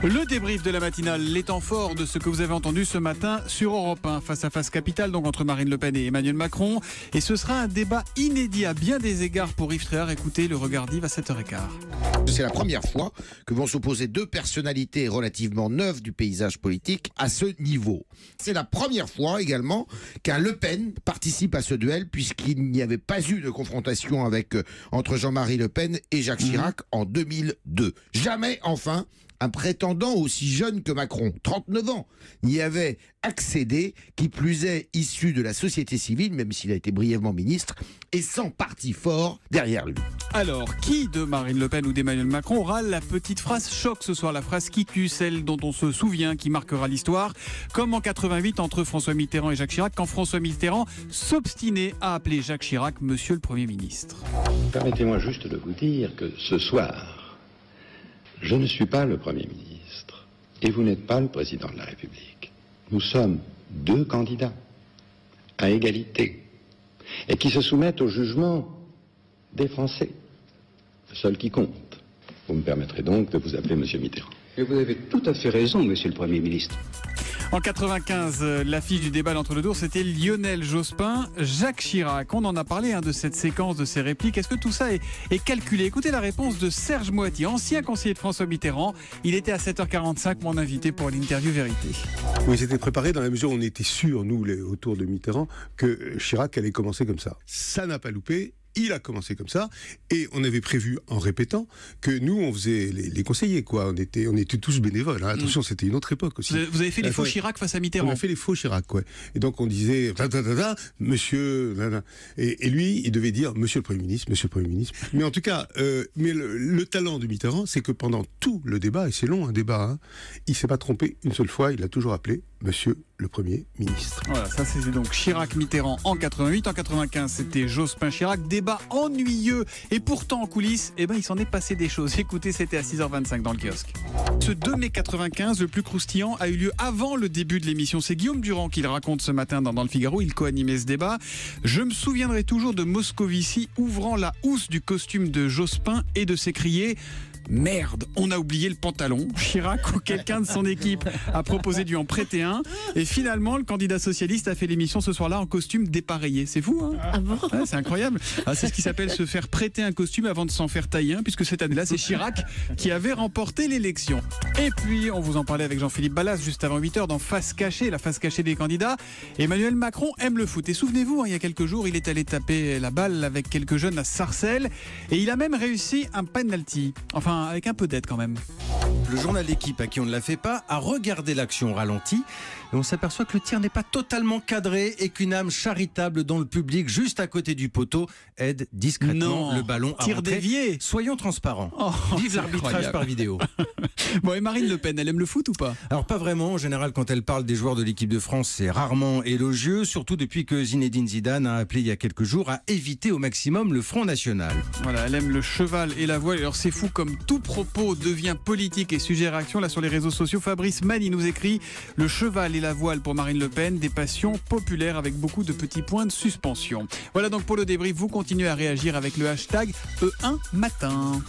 Le débrief de la matinale, les temps forts de ce que vous avez entendu ce matin sur Europe 1, face à face capitale, donc entre Marine Le Pen et Emmanuel Macron. Et ce sera un débat inédit à bien des égards pour Yves Tréhard. Écoutez, le regard d'Yves à 7h15. C'est la première fois que vont s'opposer deux personnalités relativement neuves du paysage politique à ce niveau. C'est la première fois également qu'un Le Pen participe à ce duel, puisqu'il n'y avait pas eu de confrontation entre Jean-Marie Le Pen et Jacques Chirac en 2002. Jamais, enfin, un prétendant aussi jeune que Macron, 39 ans, n'y avait accédé, qui plus est issu de la société civile, même s'il a été brièvement ministre, et sans parti fort derrière lui. Alors, qui de Marine Le Pen ou d'Emmanuel Macron aura la petite phrase choc ce soir, la phrase qui tue, celle dont on se souvient, qui marquera l'histoire, comme en 88 entre François Mitterrand et Jacques Chirac, quand François Mitterrand s'obstinait à appeler Jacques Chirac Monsieur le Premier ministre. Permettez-moi juste de vous dire que ce soir, je ne suis pas le Premier ministre et vous n'êtes pas le Président de la République. Nous sommes deux candidats à égalité et qui se soumettent au jugement des Français, le seul qui compte. Vous me permettrez donc de vous appeler Monsieur Mitterrand. Et vous avez tout à fait raison, Monsieur le Premier ministre. En 95, l'affiche du débat d'entre deux tours, c'était Lionel Jospin, Jacques Chirac. On en a parlé de cette séquence, de ces répliques. Est-ce que tout ça est calculé? Écoutez la réponse de Serge Moiti, ancien conseiller de François Mitterrand. Il était à 7h45, mon invité pour l'interview Vérité. Oui, c'était préparé dans la mesure où on était sûr, nous, autour de Mitterrand, que Chirac allait commencer comme ça. Ça n'a pas loupé. Il a commencé comme ça, et on avait prévu, en répétant, que nous, on faisait les conseillers, quoi. On était tous bénévoles. Attention, c'était une autre époque aussi. Vous avez fait les faux Chirac face à Mitterrand. On a fait les faux Chirac, ouais. Et donc on disait, monsieur, et lui, il devait dire, monsieur le Premier ministre, monsieur le Premier ministre. Mais en tout cas, le talent de Mitterrand, c'est que pendant tout le débat, et c'est long un débat, il s'est pas trompé une seule fois, il a toujours appelé monsieur le Premier ministre. Voilà, ça c'était donc Chirac-Mitterrand en 88. En 95, c'était Jospin-Chirac. Débat ennuyeux. Et pourtant, en coulisses, il s'en est passé des choses. Écoutez, c'était à 6h25 dans le kiosque. Ce 2 mai 95, le plus croustillant, a eu lieu avant le début de l'émission. C'est Guillaume Durand qui le raconte ce matin dans le Figaro. Il co-animait ce débat. Je me souviendrai toujours de Moscovici ouvrant la housse du costume de Jospin et de s'écrier: merde, on a oublié le pantalon. Chirac ou quelqu'un de son équipe a proposé de lui en prêter un. Et finalement, le candidat socialiste a fait l'émission ce soir-là en costume dépareillé. C'est fou, hein? Ah bon? Ouais, c'est incroyable. C'est ce qui s'appelle se faire prêter un costume avant de s'en faire tailler un, puisque cette année-là, c'est Chirac qui avait remporté l'élection. Et puis, on vous en parlait avec Jean-Philippe Ballas juste avant 8h dans Face Cachée, la face cachée des candidats. Emmanuel Macron aime le foot. Et souvenez-vous, il y a quelques jours, il est allé taper la balle avec quelques jeunes à Sarcelles. Et il a même réussi un penalty. Enfin, avec un peu d'aide quand même. Le journal L'équipe, à qui on ne la fait pas, a regardé l'action au ralenti et on s'aperçoit que le tir n'est pas totalement cadré et qu'une âme charitable dans le public, juste à côté du poteau, aide discrètement le ballon à tir rentrer. Dévié. Soyons transparents. Vive l'arbitrage par vidéo. Bon, et Marine Le Pen, elle aime le foot ou pas? Alors pas vraiment. En général, quand elle parle des joueurs de l'équipe de France, c'est rarement élogieux, surtout depuis que Zinedine Zidane a appelé il y a quelques jours à éviter au maximum le Front National. Voilà, elle aime le cheval et la voile. Alors c'est fou comme tout propos devient politique et sujet à réaction. Là sur les réseaux sociaux, Fabrice Mani nous écrit: le cheval et la voile pour Marine Le Pen, des passions populaires avec beaucoup de petits points de suspension. Voilà donc pour le débrief. Vous continuez à réagir avec le hashtag E1matin.